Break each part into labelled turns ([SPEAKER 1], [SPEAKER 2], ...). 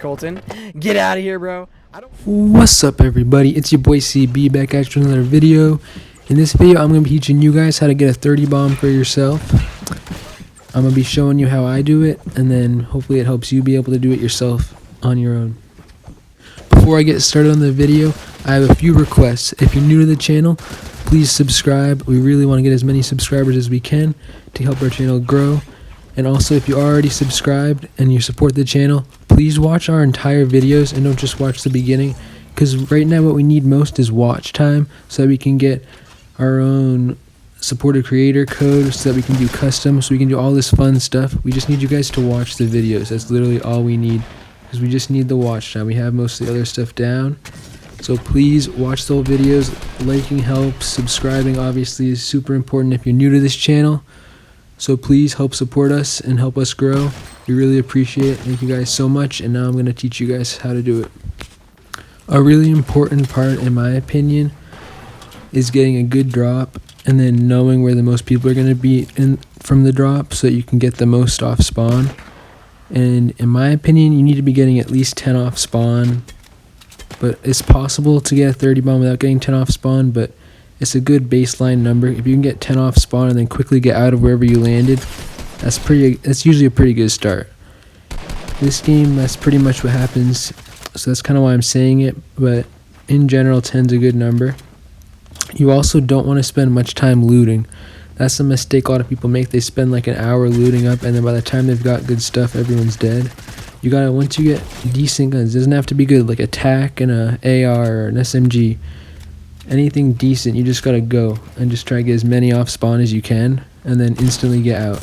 [SPEAKER 1] Colton, get out of here, bro.
[SPEAKER 2] What's up, everybody? It's your boy CB back at you with another video. In this video, I'm going to be teaching you guys how to get a 30 bomb for yourself. I'm going to be showing you how I do it, and then hopefully it helps you be able to do it yourself on your own. Before I get started on the video, I have a few requests. If you're new to the channel, please subscribe. We really want to get as many subscribers as we can to help our channel grow. And also, if you already subscribed and you support the channel, please watch our entire videos and don't just watch the beginning, because right now what we need most is watch time so that we can get our own supported creator code, so that we can do custom, so we can do all this fun stuff. We just need you guys to watch the videos. That's literally all we need, because we just need the watch time. We have most of the other stuff down. So please watch the whole videos. Liking helps. Subscribing obviously is super important if you're new to this channel. So please help support us and help us grow. We really appreciate it. Thank you guys so much. And now I'm going to teach you guys how to do it. A really important part, in my opinion, is getting a good drop and then knowing where the most people are going to be from the drop so that you can get the most off spawn. And in my opinion, you need to be getting at least 10 off spawn. But it's possible to get a 30 bomb without getting 10 off spawn, but it's a good baseline number. If you can get 10 off spawn and then quickly get out of wherever you landed, that's usually a pretty good start. This game, that's pretty much what happens, so that's kind of why I'm saying it, but in general, 10's a good number. You also don't want to spend much time looting. That's a mistake a lot of people make. They spend like an hour looting up, and then by the time they've got good stuff, everyone's dead. You gotta, once you get decent guns, it doesn't have to be good, like a TAC and a AR or an SMG. Anything decent, you just gotta go and just try to get as many off spawn as you can and then instantly get out.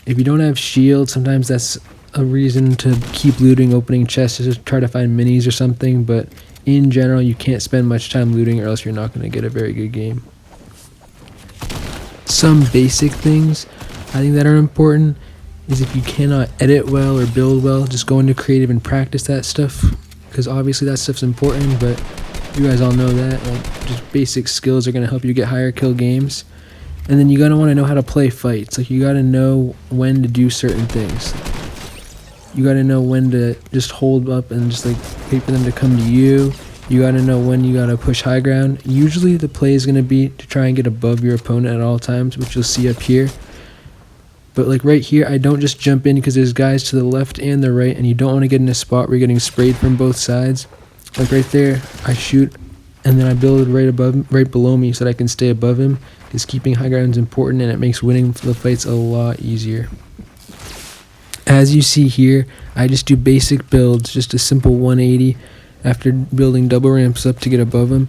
[SPEAKER 2] If you don't have shield, sometimes that's a reason to keep looting, opening chests, to just try to find minis or something, but in general you can't spend much time looting or else you're not going to get a very good game. Some basic things I think that are important is, if you cannot edit well or build well, just go into creative and practice that stuff, because obviously that stuff's important, but you guys all know that, like, just basic skills are going to help you get higher kill games. And then you gotta want to know how to play fights. Like, you gotta know when to do certain things. You gotta know when to just hold up and just like wait for them to come to you. You gotta know when you gotta push high ground. Usually the play is gonna be to try and get above your opponent at all times, which you'll see up here. But like right here, I don't just jump in because there's guys to the left and the right, and you don't want to get in a spot where you're getting sprayed from both sides. Like right there, I shoot and then I build right below me so that I can stay above him, because keeping high ground is important and it makes winning the fights a lot easier. As you see here, I just do basic builds, just a simple 180 after building double ramps up to get above him,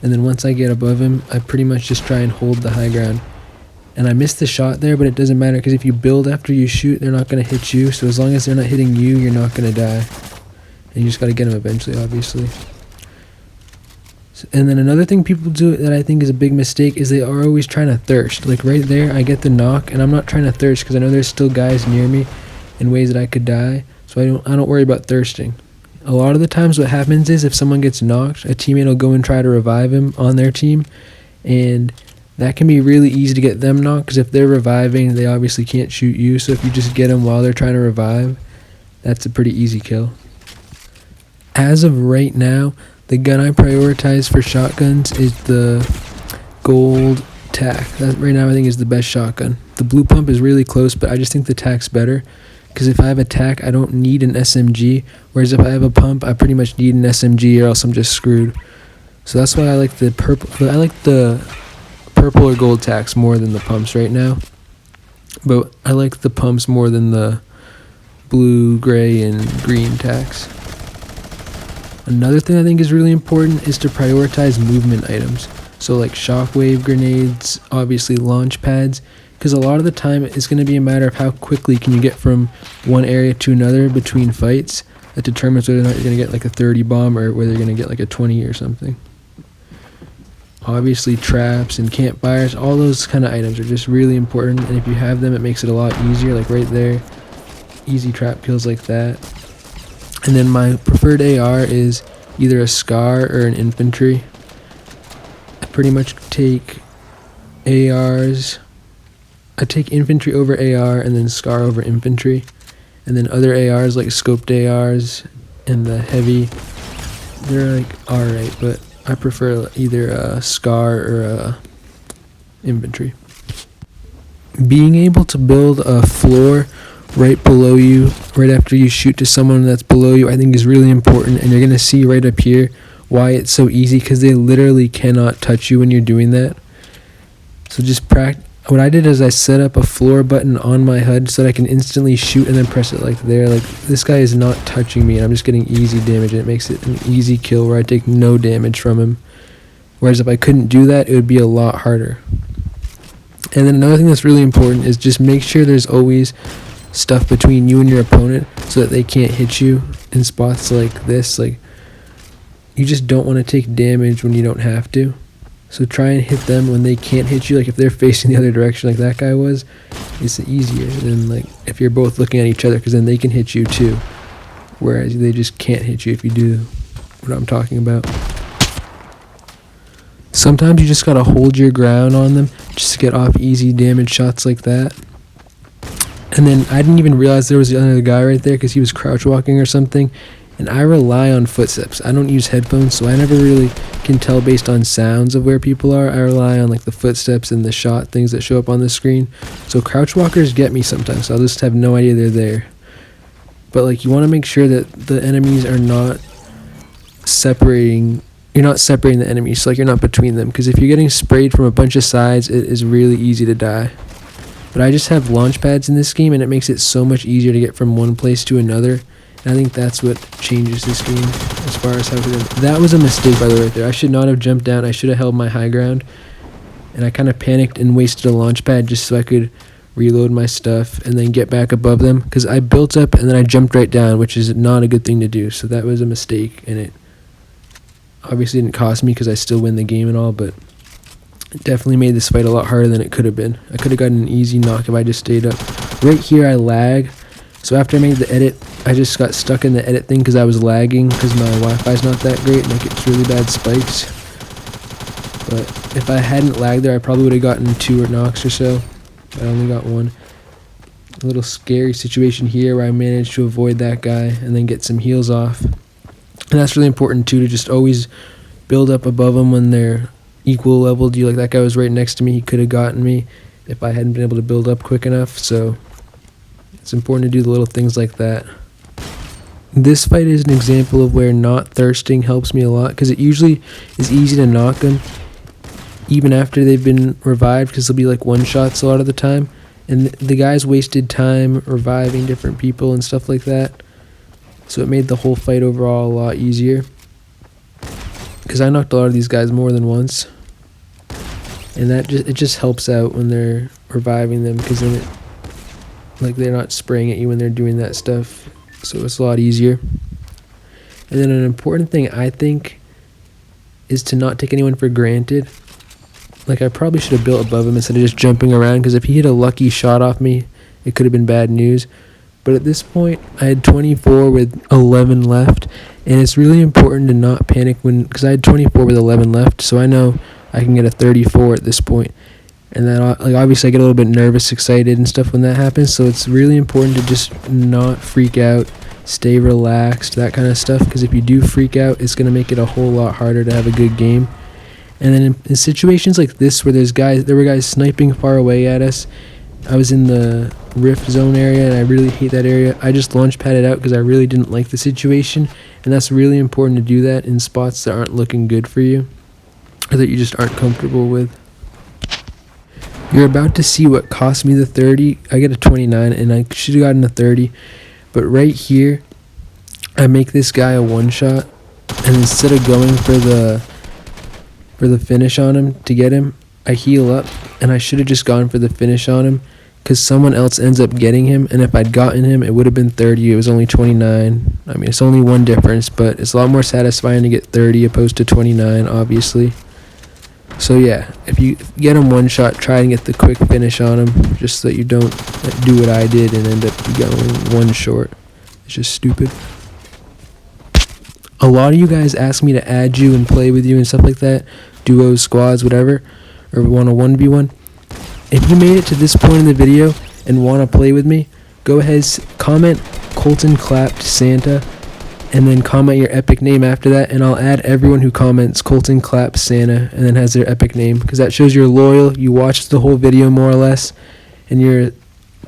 [SPEAKER 2] and then once I get above him, I pretty much just try and hold the high ground. And I missed the shot there, but it doesn't matter, because if you build after you shoot, they're not going to hit you, so as long as they're not hitting you, you're not going to die. And you just got to get them eventually, obviously. And then another thing people do that I think is a big mistake is they are always trying to thirst. Like right there, I get the knock, and I'm not trying to thirst because I know there's still guys near me in ways that I could die, so I don't worry about thirsting. A lot of the times what happens is, if someone gets knocked, a teammate will go and try to revive him on their team, and that can be really easy to get them knocked, because if they're reviving, they obviously can't shoot you, so if you just get them while they're trying to revive, that's a pretty easy kill. As of right now, the gun I prioritize for shotguns is the gold TAC. That right now I think is the best shotgun. The blue pump is really close, but I just think the TAC's better, because if I have a TAC, I don't need an SMG, whereas if I have a pump, I pretty much need an SMG or else I'm just screwed. So that's why I like the purple. I like the purple or gold TACs more than the pumps right now, but I like the pumps more than the blue, gray, and green TACs. Another thing I think is really important is to prioritize movement items. So like shockwave grenades, obviously launch pads, because a lot of the time it's going to be a matter of how quickly can you get from one area to another between fights. That determines whether or not you're going to get like a 30 bomb or whether you're going to get like a 20 or something. Obviously traps and campfires, all those kind of items are just really important, and if you have them, it makes it a lot easier. Like right there, easy trap kills like that. And then my preferred AR is either a SCAR or an infantry. I pretty much take ARs. I take infantry over AR and then SCAR over infantry. And then other ARs like scoped ARs and the heavy, they're like alright, but I prefer either a SCAR or a infantry. Being able to build a floor right below you, right after you shoot to someone that's below you, I think is really important. And you're going to see right up here why it's so easy, because they literally cannot touch you when you're doing that. So just what I did is I set up a floor button on my HUD so that I can instantly shoot and then press it like there. Like, this guy is not touching me and I'm just getting easy damage, and it makes it an easy kill where I take no damage from him. Whereas if I couldn't do that, it would be a lot harder. And then another thing that's really important is just make sure there's always stuff between you and your opponent so that they can't hit you in spots like this. Like, you just don't want to take damage when you don't have to. So try and hit them when they can't hit you. Like, if they're facing the other direction like that guy was, it's easier than like if you're both looking at each other, because then they can hit you too. Whereas they just can't hit you if you do what I'm talking about. Sometimes you just gotta hold your ground on them just to get off easy damage shots like that. And then I didn't even realize there was another guy right there because he was crouch walking or something. And I rely on footsteps. I don't use headphones, so I never really can tell based on sounds of where people are. I rely on like the footsteps and the shot things that show up on the screen. So crouch walkers get me sometimes, so I'll just have no idea they're there. But like, you want to make sure that the enemies are not separating. You're not separating the enemies, so like you're not between them. Because if you're getting sprayed from a bunch of sides, it is really easy to die. But I just have launch pads in this game, and it makes it so much easier to get from one place to another. And I think that's what changes this game as far as how to do. That was a mistake, by the way, right there. I should not have jumped down. I should have held my high ground. And I kind of panicked and wasted a launch pad just so I could reload my stuff and then get back above them. Because I built up and then I jumped right down, which is not a good thing to do. So that was a mistake, and it obviously didn't cost me because I still win the game and all, but it definitely made this fight a lot harder than it could have been. I could have gotten an easy knock if I just stayed up. Right here I lag. So after I made the edit, I just got stuck in the edit thing because I was lagging because my Wi-Fi's not that great and it gets really bad spikes. But if I hadn't lagged there, I probably would have gotten 2 knocks or so. But I only got 1. A little scary situation here where I managed to avoid that guy and then get some heals off. And that's really important too, to just always build up above them when they're equal level to you. Like, that guy was right next to me. He could have gotten me if I hadn't been able to build up quick enough. So it's important to do the little things like that. This fight is an example of where not thirsting helps me a lot, because it usually is easy to knock them even after they've been revived, because they'll be like one shots a lot of the time. And the guys wasted time reviving different people and stuff like that. So it made the whole fight overall a lot easier, because I knocked a lot of these guys more than once. And it just helps out when they're reviving them, because then they're not spraying at you when they're doing that stuff, so it's a lot easier. And then an important thing, I think, is to not take anyone for granted. Like, I probably should have built above him instead of just jumping around, because if he hit a lucky shot off me, it could have been bad news. But at this point, I had 24 with 11 left, and it's really important to not panic because I had 24 with 11 left, so I know I can get a 34 at this point. And then, like, obviously I get a little bit nervous, excited and stuff when that happens, so it's really important to just not freak out, stay relaxed, that kind of stuff, because if you do freak out, it's going to make it a whole lot harder to have a good game. And then in situations like this where there were guys sniping far away at us, I was in the rift zone area and I really hate that area. I just launch padded out because I really didn't like the situation, and that's really important to do that in spots that aren't looking good for you or that you just aren't comfortable with. You're about to see what cost me the 30. I get a 29 and I should have gotten a 30. But right here, I make this guy a one shot, and instead of going for the finish on him to get him, I heal up, and I should have just gone for the finish on him because someone else ends up getting him, and if I'd gotten him, it would have been 30. It was only 29. I mean, it's only one difference, but it's a lot more satisfying to get 30 opposed to 29, obviously. So yeah, if you get him one shot, try and get the quick finish on him, just so that you don't do what I did and end up going one short. It's just stupid. A lot of you guys ask me to add you and play with you and stuff like that, duos, squads, whatever, or want a 1v1. If you made it to this point in the video and want to play with me, go ahead, comment Colton Clapped Santa, and then comment your epic name after that, and I'll add everyone who comments Colton Clap Santa and then has their epic name, because that shows you're loyal, you watched the whole video more or less, and you're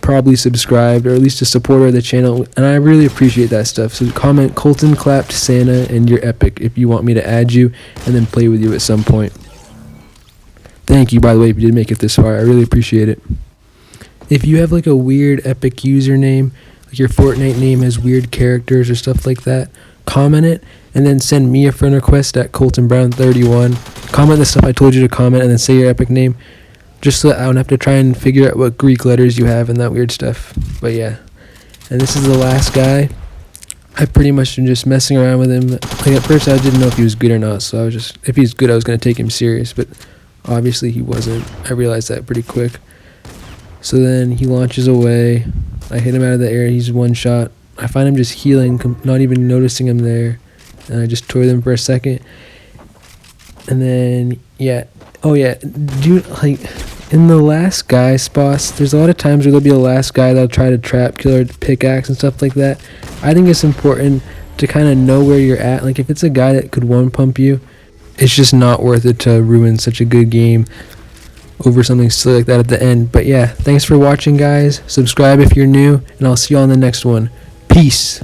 [SPEAKER 2] probably subscribed or at least a supporter of the channel, and I really appreciate that stuff. So comment Colton Clapped Santa and your epic if you want me to add you and then play with you at some point. Thank you, by the way, if you did make it this far. I really appreciate it. If you have like a weird epic username, like your Fortnite name has weird characters or stuff like that, comment it and then send me a friend request at ColtonBrown31. Comment the stuff I told you to comment and then say your epic name, just so that I don't have to try and figure out what Greek letters you have and that weird stuff. But yeah, and this is the last guy. I pretty much been just messing around with him. Like at first I didn't know if he was good or not, so I was just, if he's good I was going to take him serious, but obviously he wasn't. I realized that pretty quick. So then he launches away. I hit him out of the air. He's one shot. I find him just healing, not even noticing him there. And I just toy them for a second. And then, yeah. Oh, yeah. Like, in the last guy spots, there's a lot of times where there'll be a last guy that'll try to trap, kill, or pickaxe and stuff like that. I think it's important to kind of know where you're at. Like, if it's a guy that could one-pump you, it's just not worth it to ruin such a good game over something silly like that at the end. But yeah, thanks for watching, guys. Subscribe if you're new, and I'll see you on the next one. Peace.